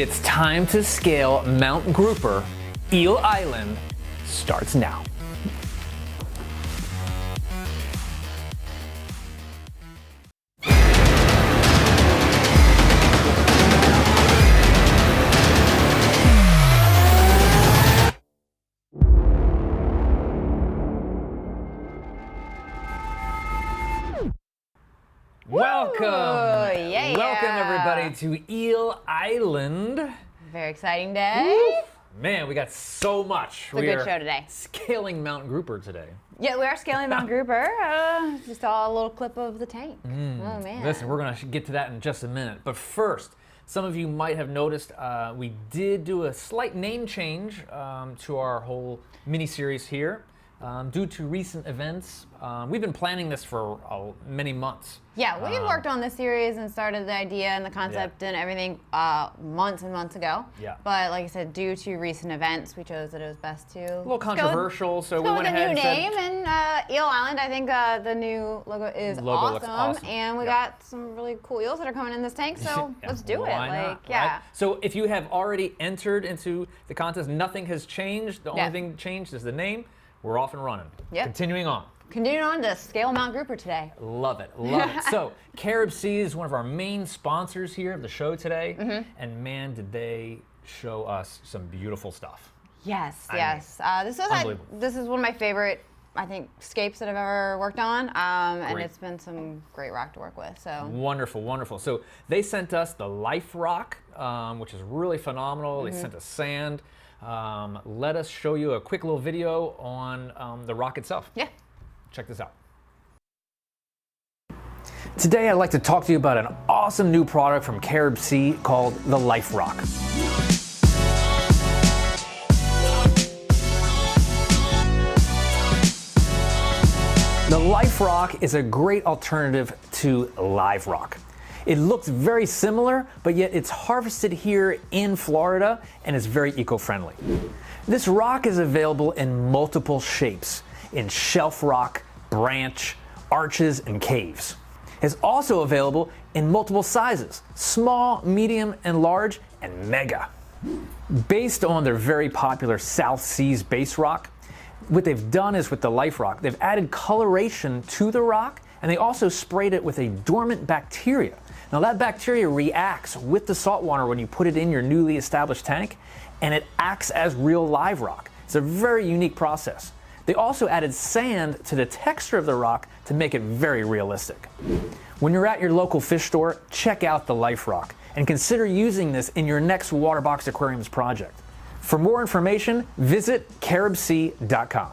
It's time to scale Mount Grouper. Eel Island starts now. Welcome! Yeah. Welcome everybody to Eel Island. Very exciting day. Woo. Man, we got so much. It's a good show today. Scaling Mount Grouper today. Yeah, we are scaling Mount Grouper. Just saw a little clip of the tank. Oh man. Listen, we're gonna get to that in just a minute. But first, some of you might have noticed we did do a slight name change to our whole mini-series here. Due to recent events. We've been planning this for many months. Yeah, we worked on this series and started the idea and the concept and everything months and months ago. Yeah. But like I said, due to recent events, we chose that it was best to A little controversial, so we went ahead and said... new name, and Eel Island, I think the new logo is looks awesome. And we got some really cool eels that are coming in this tank, so let's do it. Not, right? So if you have already entered into the contest, nothing has changed. The only thing changed is the name. We're off and running. Yep. Continuing on. Continuing on to scale Mount Grouper today. Love it, love it. So Caribsea is one of our main sponsors here of the show today. And man, did they show us some beautiful stuff. Yes, I this is one of my favorite, I think, scapes that I've ever worked on. And it's been some great rock to work with. So wonderful, wonderful. So they sent us the Life Rock, which is really phenomenal. They sent us sand. Let us show you a quick little video on the rock itself. Yeah. Check this out. Today I'd like to talk to you about an awesome new product from Caribsea called the Life Rock. The Life Rock is a great alternative to live rock. It looks very similar, but yet it's harvested here in Florida and is very eco-friendly. This rock is available in multiple shapes, in shelf rock, branch, arches, and caves. It's also available in multiple sizes, small, medium, and large, and mega. Based on their very popular South Seas base rock, what they've done is with the Life Rock, they've added coloration to the rock, and they also sprayed it with a dormant bacteria. Now that bacteria reacts with the salt water when you put it in your newly established tank, and it acts as real live rock. It's a very unique process. They also added sand to the texture of the rock to make it very realistic. When you're at your local fish store, check out the Life Rock and consider using this in your next Waterbox Aquariums project. For more information, visit Caribsea.com.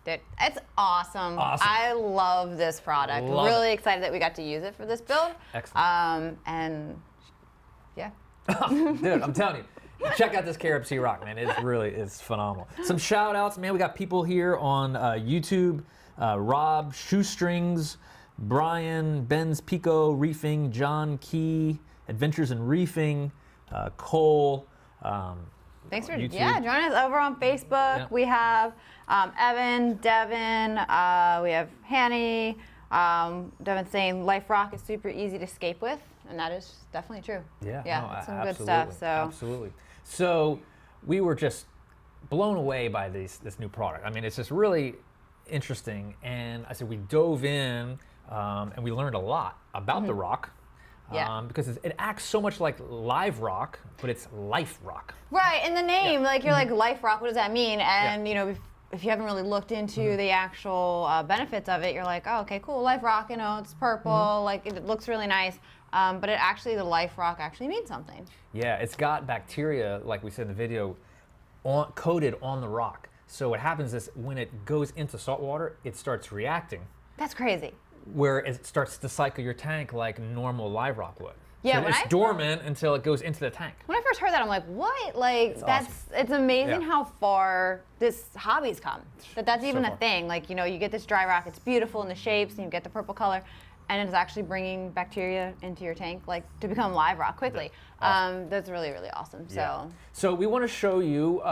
Dude, it's awesome. I love this product. Really excited that we got to use it for this build. Excellent. And yeah. Dude, I'm telling you, check out this Caribsea rock, man. It's phenomenal. Some shout outs, man. We got people here on YouTube. Rob Shoestrings, Brian, Ben's Pico Reefing, John Key, Adventures in Reefing, Cole. Thanks for YouTube. joining us over on Facebook. Yeah. We have Evan, Devin, we have Hanny. Devin saying Life Rock is super easy to scape with, and that is definitely true. Yeah, that's some good stuff. So absolutely. So we were just blown away by this new product. I mean, it's just really interesting, and I said we dove in and we learned a lot about the rock. Because it acts so much like live rock, but it's life rock. Right, and the name, like you're like Life Rock, what does that mean? And you know, if you haven't really looked into the actual benefits of it, you're like, oh, okay, cool, Life Rock, you know, it's purple, like it looks really nice. But it actually, the Life Rock actually means something. Yeah, it's got bacteria, like we said in the video, coated on the rock. So what happens is when it goes into salt water, it starts reacting. That's crazy. Where it starts to cycle your tank like normal live rock would. Yeah, so it's dormant until it goes into the tank. When I first heard that, I'm like, what? Like, it's amazing how far this hobby's come. That's even a thing. Like, you know, you get this dry rock, it's beautiful in the shapes, and you get the purple color, and it's actually bringing bacteria into your tank, like, to become live rock quickly. That's really, really awesome. So we want to show you,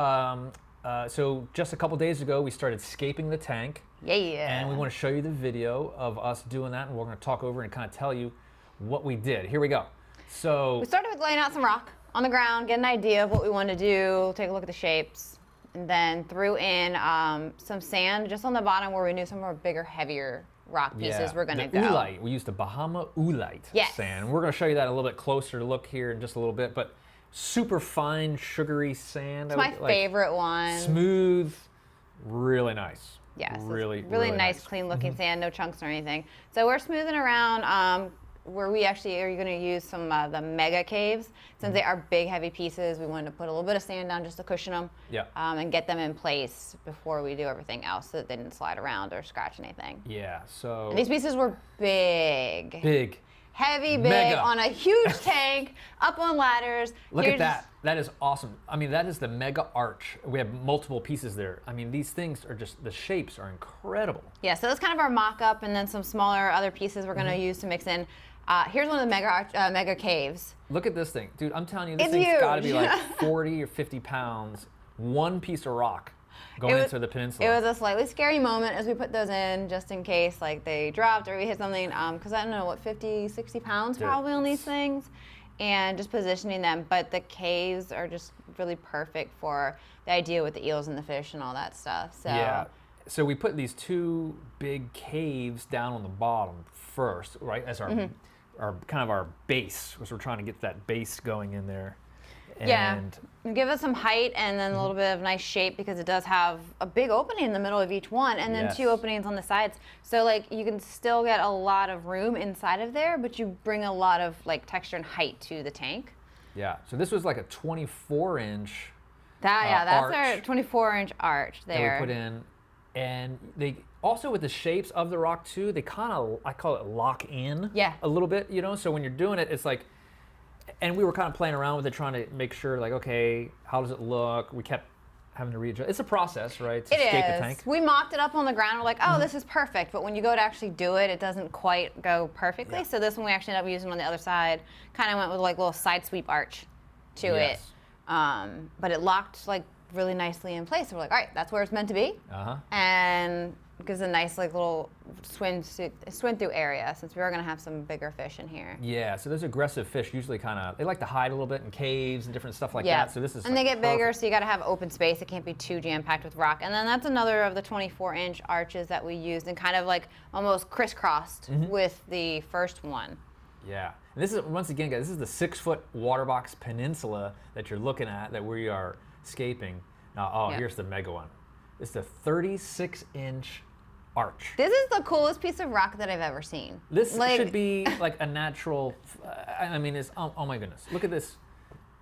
so just a couple days ago, we started scaping the tank. Yeah. And we want to show you the video of us doing that, and we're going to talk over and kind of tell you what we did. Here we go. So we started with laying out some rock on the ground, get an idea of what we want to do, take a look at the shapes, and then threw in some sand just on the bottom where we knew some of our bigger, heavier rock pieces were going to go. Oolite. We used the Bahama Oolite sand. We're going to show you that a little bit closer look here in just a little bit, but super fine, sugary sand. It's my favorite one. Smooth, really nice. Yes, really nice, clean looking sand, no chunks or anything. So we're smoothing around where we actually are going to use some of the mega caves. Since they are big, heavy pieces, we wanted to put a little bit of sand down just to cushion them and get them in place before we do everything else so that they didn't slide around or scratch anything. Yeah, so... And these pieces were big. Big. Heavy, big, mega. On a huge tank, up on ladders. Look at that. That is awesome. I mean, that is the mega arch. We have multiple pieces there. I mean, these things are just, the shapes are incredible. Yeah, so that's kind of our mock-up, and then some smaller other pieces we're going to use to mix in. Here's one of the mega caves. Look at this thing. Dude, I'm telling you, this thing's got to be like 40 or 50 pounds, one piece of rock going into the peninsula. It was a slightly scary moment as we put those in, just in case like they dropped or we hit something, because I don't know, what, 50, 60 pounds probably on these things, and just positioning them. But the caves are just really perfect for the idea with the eels and the fish and all that stuff. So. Yeah. So we put these two big caves down on the bottom first, right, as our kind of our base, because we're trying to get that base going in there. And give it some height and then a little bit of nice shape, because it does have a big opening in the middle of each one and then two openings on the sides. So like you can still get a lot of room inside of there, but you bring a lot of like texture and height to the tank. Yeah. So this was like a 24-inch that's our 24-inch arch there. That we put in. And they also, with the shapes of the rock too, they kind of, I call it lock in a little bit, you know? So when you're doing it, it's like, and we were kind of playing around with it, trying to make sure, like, okay, how does it look? We kept having to readjust. It's a process, right, to scape the tank. We mocked it up on the ground. We're like, oh, this is perfect. But when you go to actually do it, it doesn't quite go perfectly. So this one we actually ended up using on the other side. Kind of went with like a little side sweep arch to it. But it locked like really nicely in place. So we're like, all right, that's where it's meant to be. And gives a nice like little swim through area, since we are going to have some bigger fish in here. Yeah, so those aggressive fish usually kind of, they like to hide a little bit in caves and different stuff like that. So this is and they get bigger, so you got to have open space. It can't be too jam-packed with rock. And then that's another of the 24-inch arches that we used and kind of like almost crisscrossed with the first one. Yeah, and this is, once again, guys, this is the 6-foot Waterbox Peninsula that you're looking at, that we are scaping. Now, here's the mega one. It's the 36-inch arch. This is the coolest piece of rock that I've ever seen. This should be like a natural, I mean, it's, oh my goodness. Look at this.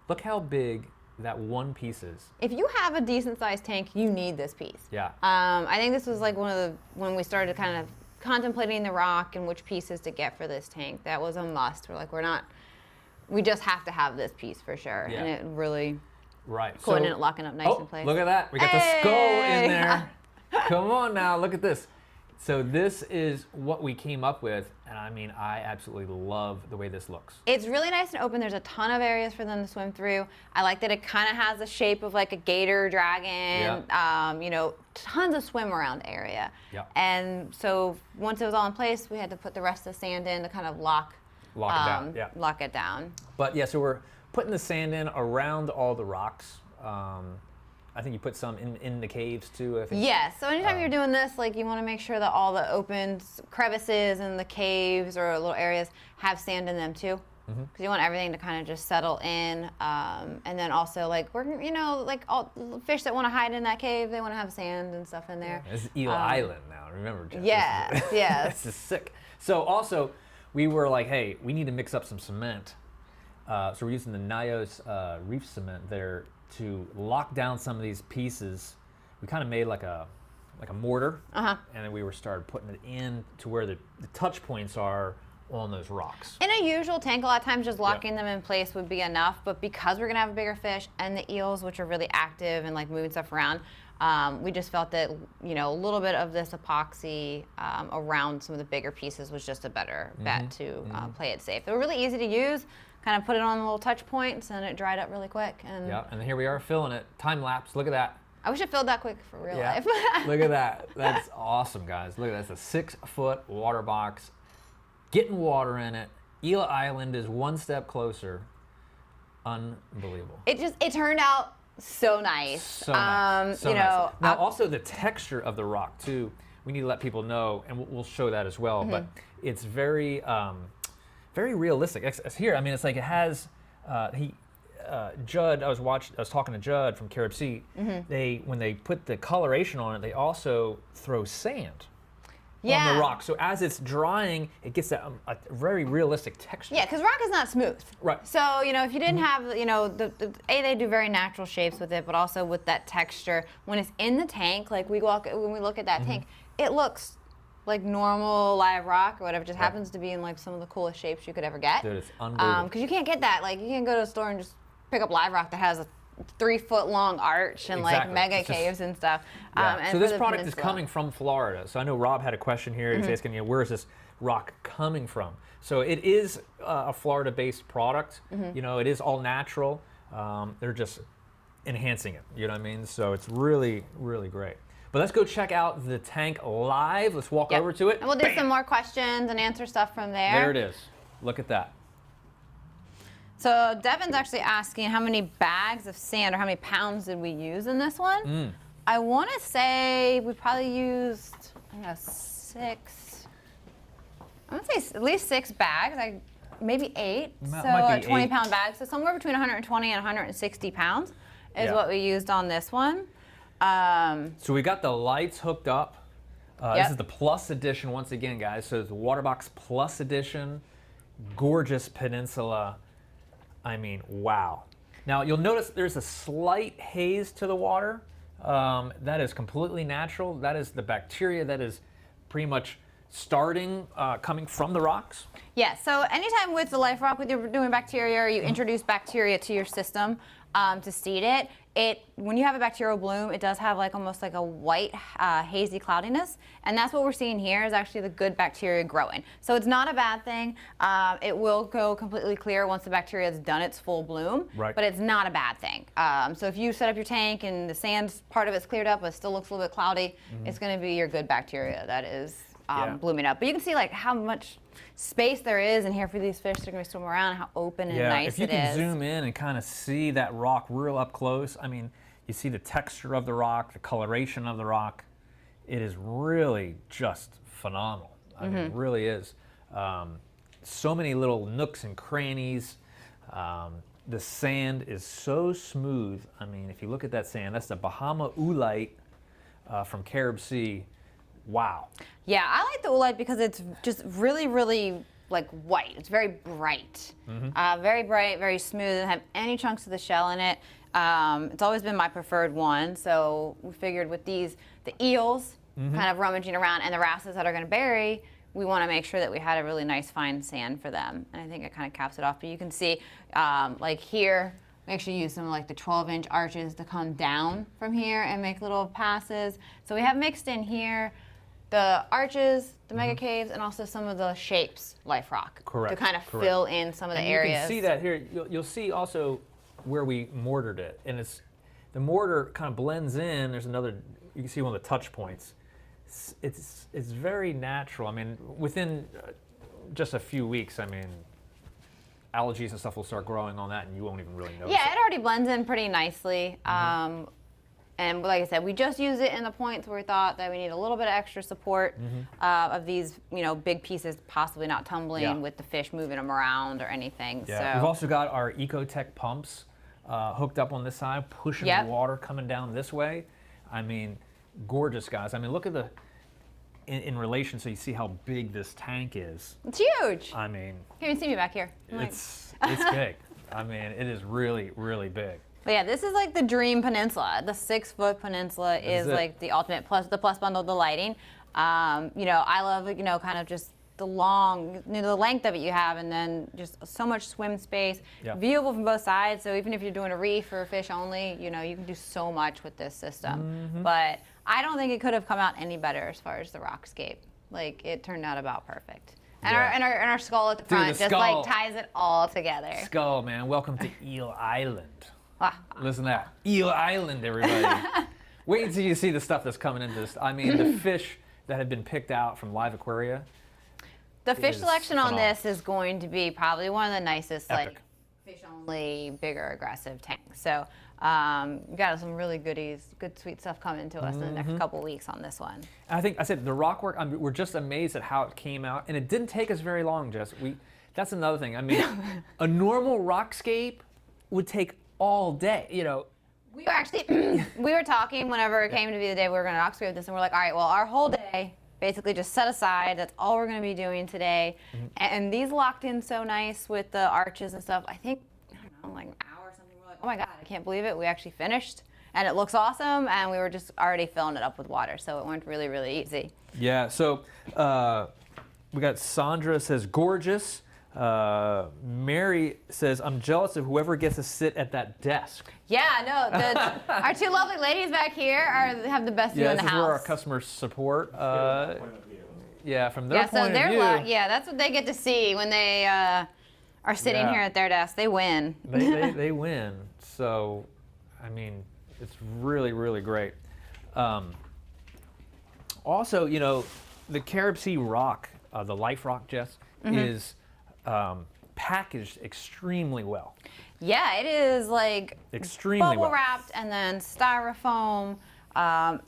Look how big that one piece is. If you have a decent sized tank, you need this piece. Yeah. I think this was like one of the, when we started kind of contemplating the rock and which pieces to get for this tank, that was a must. We're like, we just have to have this piece for sure. And it really, cool, and it locking up nice in place. Look at that. We got the skull in there. Come on now, look at this. So this is what we came up with, and I mean, I absolutely love the way this looks. It's really nice and open. There's a ton of areas for them to swim through. I like that it kind of has the shape of like a gator dragon, you know, tons of swim around area. And so once it was all in place, we had to put the rest of the sand in to kind of lock it down. But yeah, so we're putting the sand in around all the rocks. I think you put some in the caves too, I think. Yeah, so anytime you're doing this, like you want to make sure that all the open crevices and the caves or little areas have sand in them too. Because you want everything to kind of just settle in. And then also like, you know, like all fish that want to hide in that cave, they want to have sand and stuff in there. This is Eel Island now, remember, Jeff? Yeah, This is sick. So also, we were like, hey, we need to mix up some cement. So we're using the NYOS reef cement there to lock down some of these pieces. We kind of made like a mortar, and then we started putting it in to where the touch points are on those rocks. In a usual tank, a lot of times just locking them in place would be enough, but because we're gonna have a bigger fish and the eels, which are really active and like moving stuff around, we just felt that, you know, a little bit of this epoxy around some of the bigger pieces was just a better bet to play it safe. They were really easy to use. Kind of put it on the little touch points, and it dried up really quick. And and here we are filling it. Time lapse. Look at that. I wish it filled that quick for real life. Look at that. That's awesome, guys. Look at that. It's a 6-foot water box, getting water in it. Eel Island is one step closer. Unbelievable. It turned out so nice. So nice. So nice. Now, also the texture of the rock too. We need to let people know, and we'll show that as well. But it's very, very realistic. Here, I mean, it's like it has. Judd, I was talking to Judd from Caribsea. When they put the coloration on it, they also throw sand on the rock. So as it's drying, it gets that a very realistic texture. Yeah, because rock is not smooth. Right. So if you didn't have they do very natural shapes with it, but also with that texture. When it's in the tank, like when we look at that tank, it looks like normal live rock or whatever. It just happens to be in like some of the coolest shapes you could ever get. Dude, it's unbelievable. Because you can't get that. Like you can't go to a store and just pick up live rock that has a 3-foot long arch and like mega caves and stuff. And so this product is coming from Florida. So I know Rob had a question here. He's asking, where is this rock coming from? So it is a Florida-based product. It is all natural. They're just enhancing it. You know what I mean? So it's really, really great. But let's go check out the tank live. Let's walk over to it. And we'll do some more questions and answer stuff from there. There it is. Look at that. So Devin's actually asking how many bags of sand or how many pounds did we use in this one? I want to say we probably used, I don't know, 6. I would say at least 6 bags, maybe 8. So 20-pound bags. So somewhere between 120 and 160 pounds is what we used on this one. So we got the lights hooked up. This is the Plus Edition once again, guys. So it's the Waterbox Plus Edition. Gorgeous Peninsula. I mean, wow. Now you'll notice there's a slight haze to the water. That is completely natural. That is the bacteria that is pretty much starting coming from the rocks. Yeah, so anytime with the life rock, when you're doing bacteria or you introduce bacteria to your system to seed it, when you have a bacterial bloom, it does have like almost like a white hazy cloudiness, and that's what we're seeing here is actually the good bacteria growing. So it's not a bad thing. It will go completely clear once the bacteria has done its full bloom, but it's not a bad thing. So if you set up your tank and the sand part of it's cleared up but it still looks a little bit cloudy, it's going to be your good bacteria that is blooming up. But you can see like how much space there is in here for these fish that are going to swim around, how open and nice it is. If you can zoom in and kind of see that rock real up close, I mean, you see the texture of the rock, the coloration of the rock. It is really just phenomenal. I mean, it really is. So many little nooks and crannies. The sand is so smooth. I mean, if you look at that sand, that's the Bahama Oolite from Caribsea. Wow. Yeah, I like the oolite because it's just really, really like white. It's very bright. Very bright, very smooth. It doesn't have any chunks of the shell in it. It's always been my preferred one. So we figured with these, the eels kind of rummaging around and the wrasses that are going to bury, we want to make sure that we had a really nice fine sand for them. And I think it kind of caps it off. But you can see like here, we actually use some of like the 12-inch arches to come down from here and make little passes. So we have mixed in here the arches, the mega caves, and also some of the shapes, life rock, to kind of fill in some of the areas. You can see that here. You'll see also where we mortared it, and it's the mortar kind of blends in. There's another. You can see one of the touch points. It's very natural. I mean, within just a few weeks, I mean, algae and stuff will start growing on that, and you won't even really notice. Yeah, it already blends in pretty nicely. And like I said, we just use it in the points where we thought that we need a little bit of extra support of these, big pieces possibly not tumbling with the fish moving them around or anything. Yeah. So we've also got our EcoTech pumps hooked up on this side, pushing the water coming down this way. I mean, gorgeous, guys. I mean, look at the in relation, so you see how big this tank is. It's huge. I mean, you can even see me back here. It's big. I mean, it is really, really big. But yeah, this is like the dream peninsula. The 6-foot peninsula is like the ultimate plus bundle, the lighting. I love, kind of just the long, the length of it you have, and then just so much swim space, viewable from both sides. So even if you're doing a reef or fish only, you can do so much with this system. But I don't think it could have come out any better as far as the rockscape. Like, it turned out about perfect. And our skull at the front just like ties it all together. Skull, man. Welcome to Eel Island. Listen to that. Eel Island, everybody. Wait until you see the stuff that's coming into this. I mean, the fish that have been picked out from Live Aquaria. The fish selection on this is going to be probably one of the nicest, Epic. like fish-only, bigger, aggressive tanks. So we got some really good sweet stuff coming to us in the next couple weeks on this one. I think I said the rock work. We're just amazed at how it came out, and it didn't take us very long, Jess. That's another thing. I mean, a normal rockscape would take all day. You know. We were actually we were talking whenever it came to be the day we were going to rockscape this, and we're like, all right, well, our whole day basically just set aside. That's all we're going to be doing today. And these locked in so nice with the arches and stuff. I think, I don't know, like an hour or something. We're like, oh my God, I can't believe it. We actually finished and it looks awesome. And we were just already filling it up with water. So it went really, really easy. Yeah, so we got Sandra says, gorgeous. Mary says, I'm jealous of whoever gets to sit at that desk. Yeah, no, our two lovely ladies back here have the best view in the house. Yeah, this is where our customer support, yeah, from their point of view. Yeah, that's what they get to see when they are sitting here at their desk. They win. They win. So, I mean, it's really, really great. Also, you know, the Caribsea rock, the Life Rock, Jess, is packaged extremely well. Yeah, it is like extremely bubble wrapped and then styrofoam,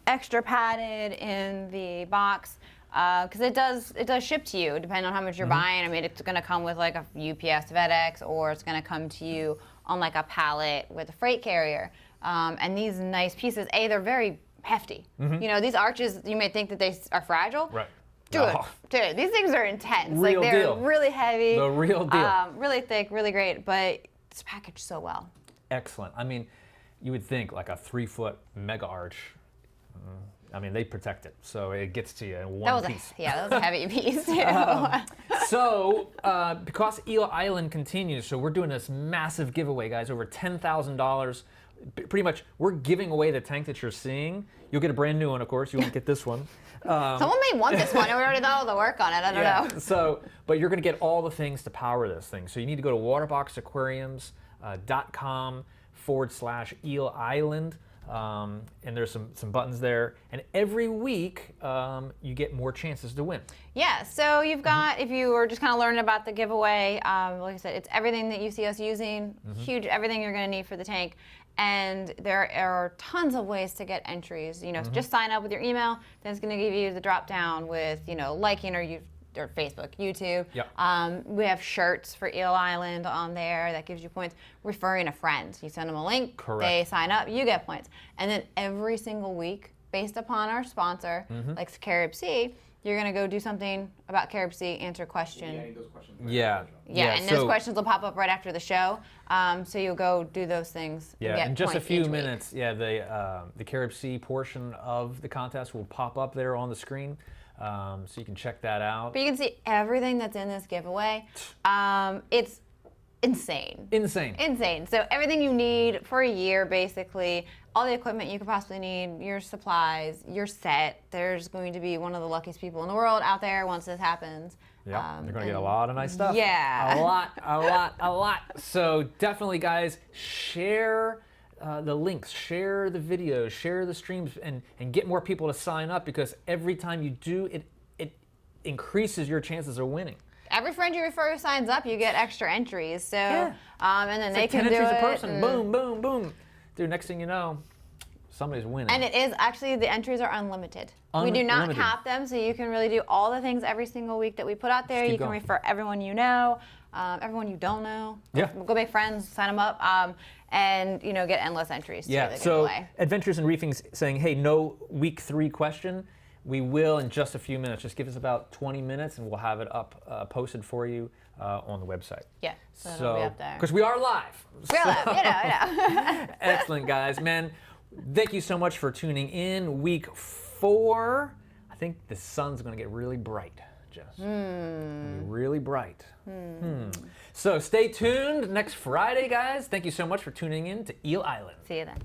extra padded in the box because it does ship to you depending on how much you're buying. I mean, it's going to come with like a UPS, FedEx, or it's going to come to you on like a pallet with a freight carrier. And these nice pieces, they're very hefty. You know, these arches, you may think that they are fragile. Right. Dude, these things are intense. Real like they're deal. really heavy. The real deal. Really thick, really great, but it's packaged so well. Excellent. I mean, you would think like a 3-foot mega arch. I mean, they protect it, so it gets to you in one piece. That was a heavy piece too. So, because Eel Island continues, so we're doing this massive giveaway, guys, over $10,000. Pretty much, we're giving away the tank that you're seeing. You'll get a brand new one, of course. You won't get this one. Someone may want this one, and we already done all the work on it. I don't know. So, but you're going to get all the things to power this thing. So you need to go to waterboxaquariums.com/Eel Island. And there's some buttons there. And every week, you get more chances to win. Yeah, so you've got, if you were just kind of learning about the giveaway, like I said, it's everything that you see us using, huge, everything you're going to need for the tank. And there are tons of ways to get entries. You know, just sign up with your email. Then it's going to give you the drop down with, you know, liking or Facebook, YouTube. Yep. We have shirts for Eel Island on there that gives you points. Referring a friend, you send them a link. Correct. They sign up, you get points. And then every single week, based upon our sponsor, like Caribsea, you're going to go do something about Caribsea, answer a question. Yeah, and those questions will pop up right after the show. So you'll go do those things. Yeah, and get in just a points few each minutes, the Caribsea portion of the contest will pop up there on the screen. So you can check that out. But you can see everything that's in this giveaway. It's insane. Insane. So everything you need for a year, basically, all the equipment you could possibly need, your supplies, your set. There's going to be one of the luckiest people in the world out there once this happens. Yeah, you're going to get a lot of nice stuff. Yeah. A lot. So definitely, guys, share the links, share the videos, share the streams, and get more people to sign up, because every time you do, it increases your chances of winning. Every friend you refer who signs up, you get extra entries. So, and then it's they like can 10 do entries it. a person. Boom, boom, boom. Dude, next thing you know, somebody's winning. And it is actually, the entries are unlimited. We do not cap them, so you can really do all the things every single week that we put out there. You can refer everyone you know, everyone you don't know. Yeah. Go make friends, sign them up, and you know, get endless entries. Yeah. To the So giveaway. Adventures in Reefing's saying, hey, no week 3 question. We will in just a few minutes. Just give us about 20 minutes, and we'll have it up, posted for you on the website. Yeah. So it'll be up there. Because we are live. We're live, you know. Excellent, guys. Man, thank you so much for tuning in. Week 4. I think the sun's going to get really bright, Jess. Really bright. So stay tuned next Friday, guys. Thank you so much for tuning in to Eel Island. See you then.